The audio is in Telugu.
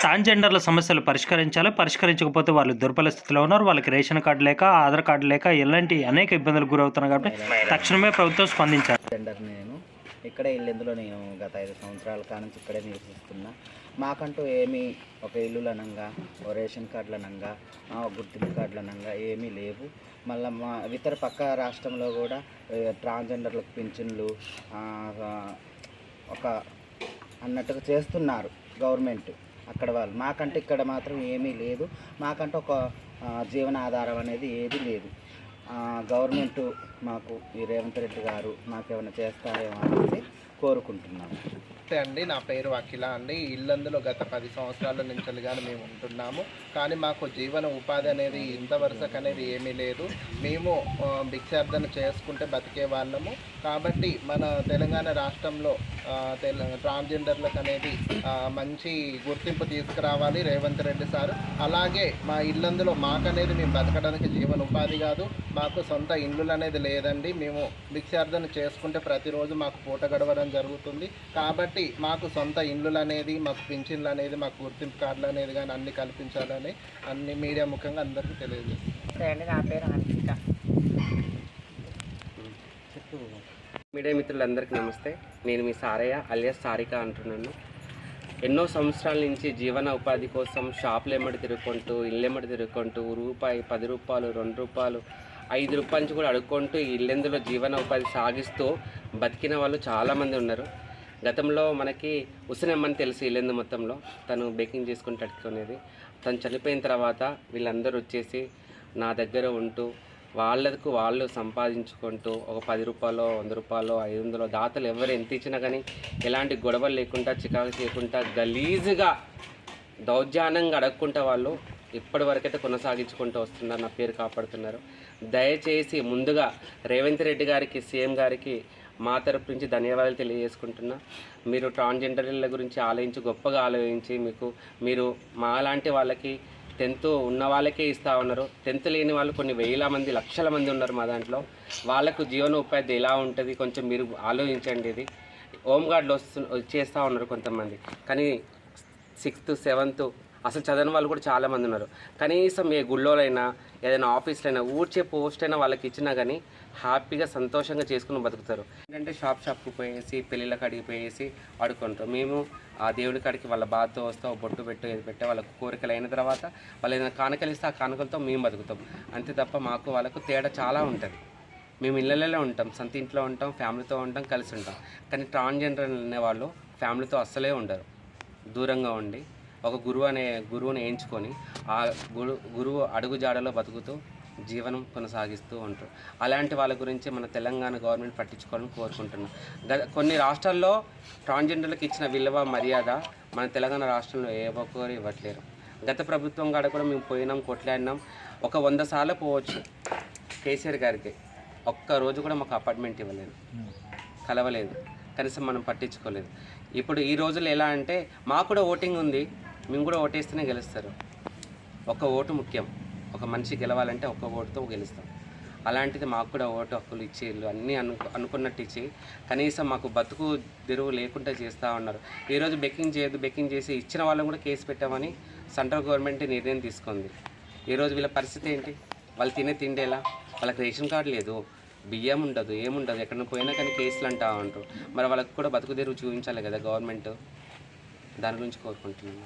ట్రాన్స్‌జెండర్ల సమస్యలు పరిష్కరించాలి. పరిష్కరించకపోతే వాళ్ళు దుర్బల స్థితిలో ఉన్నారు. వాళ్ళకి రేషన్ కార్డు లేక, ఆధార్ కార్డు లేక ఇలాంటి అనేక ఇబ్బందులకు గురవుతున్నారు కాబట్టి తక్షణమే ప్రభుత్వం స్పందించాలి. జెండర్ నేను ఇక్కడే ఇల్లు నేను గత 5 సంవత్సరాల కానుంచి ఇక్కడే నివసిస్తున్నా. మాకంటూ ఏమీ ఒక ఇల్లులనంగా, ఓ రేషన్ కార్డులనంగా, గుర్తింపు కార్డులనంగా ఏమీ లేవు. మళ్ళీ మా ఇతర పక్క రాష్ట్రంలో కూడా ట్రాన్స్జెండర్లకు పింఛన్లు ఒక అన్నట్టుగా చేస్తున్నారు గవర్నమెంట్ అక్కడ వాళ్ళు. మాకంటే ఇక్కడ మాత్రం ఏమీ లేదు. మాకంటే ఒక జీవనాధారం అనేది ఏది లేదు. గవర్నమెంట్ మాకు ఈ రేవంత్ రెడ్డి గారు మాకేమైనా చేస్తారేమో అనేసి కోరుకుంటున్నాము. అండి, నా పేరు అఖిల అండి. ఇల్లందులో గత 10 సంవత్సరాల నుంచి కానీ మేము ఉంటున్నాము. కానీ మాకు జీవన ఉపాధి అనేది ఇంతవరకు అనేది ఏమీ లేదు. మేము భిక్షార్థన చేసుకుంటే బతికే వాళ్ళము. కాబట్టి మన తెలంగాణ రాష్ట్రంలో ట్రాన్స్జెండర్లకు అనేది మంచి గుర్తింపు తీసుకురావాలి రేవంత్ రెడ్డి సారు. అలాగే మా ఇల్లందులో మాకనేది మేము బతకడానికి జీవన ఉపాధి కాదు, మాకు సొంత ఇల్లులు అనేది లేదండి. మేము భిక్షార్థన చేసుకుంటే ప్రతిరోజు మాకు పూట గడవడం జరుగుతుంది. కాబట్టి మాకు సొంత ఇల్లులు అనేది, మాకు పింఛన్లు అనేది, మాకు గుర్తింపు కార్డులు అనేది కానీ అన్ని కల్పించాలని అన్ని మీడియా ముఖంగా అందరికీ తెలియజేస్తుంది. నా పేరు హన్షిక. మీడియా మిత్రులందరికీ నమస్తే. నేను మీ సారయ్య అలియాస్ సారిక అంటున్నాను. ఎన్నో సంవత్సరాల నుంచి జీవన ఉపాధి కోసం షాపులు ఎమ్మడి తిరుగుకుంటూ, ఇల్లు ఎమ్మడి తిరుగుకుంటూ, రూపాయి, 10 రూపాయలు, 2 రూపాయలు, 5 రూపాయల నుంచి కూడా అడుక్కుంటూ ఇల్లెందులో జీవన ఉపాధి సాగిస్తూ బతికిన వాళ్ళు చాలామంది ఉన్నారు. గతంలో మనకి ఉసినమ్మని తెలుసు ఇల్లెందు మొత్తంలో, తను బేకింగ్ చేసుకుని తట్టుకునేది. తను చనిపోయిన తర్వాత వీళ్ళందరూ వచ్చేసి నా దగ్గర ఉంటూ వాళ్ళకు వాళ్ళు సంపాదించుకుంటూ ఒక 10 రూపాయలు, 100 రూపాయలు, 500 దాతలు ఎవరు ఎంత ఇచ్చినా కానీ ఎలాంటి గొడవలు లేకుండా, చికాకు చేయకుండా, గలీజుగా దౌర్జన్యంగా అడగకుండా వాళ్ళు ఇప్పటి వరకైతే కొనసాగించుకుంటూ వస్తున్నారు, నా పేరు కాపాడుతున్నారు. దయచేసి ముందుగా రేవంత్ రెడ్డి గారికి, సీఎం గారికి మా తరపు నుంచి ధన్యవాదాలు తెలియజేసుకుంటున్నా. మీరు ట్రాన్స్జెండర్ల గురించి ఆలోచించి, గొప్పగా ఆలోచించి, మీరు మాలాంటి వాళ్ళకి 10th ఉన్న వాళ్ళకే ఇస్తూ ఉన్నారు. 10th లేని వాళ్ళు కొన్ని వేల మంది, లక్షల మంది ఉన్నారు మా దాంట్లో. వాళ్ళకు జీవనోపాధి ఎలా ఉంటుంది కొంచెం మీరు ఆలోచించండి. ఇది హోంగార్డులు చేస్తూ ఉన్నారు కొంతమంది, కానీ 6th 7th అసలు చదవని వాళ్ళు కూడా చాలామంది ఉన్నారు. కనీసం ఏ గుళ్ళోలైనా, ఏదైనా ఆఫీస్లో అయినా ఊడ్చే పోస్ట్ అయినా వాళ్ళకి ఇచ్చినా కానీ హ్యాపీగా సంతోషంగా చేసుకుని బతుకుతారు. ఏంటంటే షాప్కి పోయేసి, పెళ్ళిళ్ళ కాడికి పోయేసి ఆడుకుంటారు. మేము ఆ దేవుడి కాడికి వాళ్ళ బాధతో వస్తే బొట్టు ఏది పెట్టే వాళ్ళకు కోరికలు అయిన తర్వాత వాళ్ళు ఏదైనా కానుకలు ఇస్తే ఆ కానుకలతో మేము బతుకుతాం. అంతే తప్ప మాకు వాళ్ళకు తేడా చాలా ఉంటుంది. మేము ఇళ్ళల్లో ఉంటాం, సొంత ఇంట్లో ఉంటాం, ఫ్యామిలీతో ఉంటాం, కలిసి ఉంటాం. కానీ ట్రాన్స్జెండర్ అనేవాళ్ళు ఫ్యామిలీతో అస్సలే ఉండరు, దూరంగా ఉండి ఒక గురువుని ఎంచుకొని ఆ గురువు అడుగుజాడలో బతుకుతూ జీవనం కొనసాగిస్తూ ఉంటారు. అలాంటి వాళ్ళ గురించి మన తెలంగాణ గవర్నమెంట్ పట్టించుకోవాలని కోరుకుంటున్నాం. కొన్ని రాష్ట్రాల్లో ట్రాన్స్జెండర్లకు ఇచ్చిన విలువ, మర్యాద మన తెలంగాణ రాష్ట్రంలో ఏ ఒక్కరు ఇవ్వట్లేరు. గత ప్రభుత్వం కాడ కూడా మేము పోయినాం, కొట్లాడినాం. ఒక 100 సార్లు పోవచ్చు కేసీఆర్ గారికి, ఒక్కరోజు కూడా మాకు అపార్ట్మెంట్ ఇవ్వలేదు, కలవలేదు, కనీసం మనం పట్టించుకోలేదు. ఇప్పుడు ఈ రోజుల్లో ఎలా అంటే మాకు కూడా ఓటింగ్ ఉంది, మేము కూడా ఓటేస్తేనే గెలుస్తారు. ఒక ఓటు ముఖ్యం, ఒక మనిషి గెలవాలంటే ఒక్క ఓటుతో గెలుస్తాం. అలాంటిది మాకు కూడా ఓటు హక్కులు ఇచ్చేళ్ళు అన్నీ అనుకున్నట్టు ఇచ్చి కనీసం మాకు బతుకు తెరువు లేకుండా చేస్తూ ఉన్నారు. ఈరోజు బెక్కింగ్ చేసి ఇచ్చిన వాళ్ళని కూడా కేసు పెట్టామని సెంట్రల్ గవర్నమెంట్ నిర్ణయం తీసుకుంది. ఈరోజు వీళ్ళ పరిస్థితి ఏంటి? వాళ్ళు తినే తిండి ఎలా? వాళ్ళకి రేషన్ కార్డు లేదు, బియ్యం ఉండదు, ఏముండదు, ఎక్కడ పోయినా కానీ కేసులు అంటూ ఉంటారు. మరి వాళ్ళకి కూడా బతుకు తెరువు చూపించాలి కదా గవర్నమెంట్. దాని గురించి కోరుకుంటున్నాను.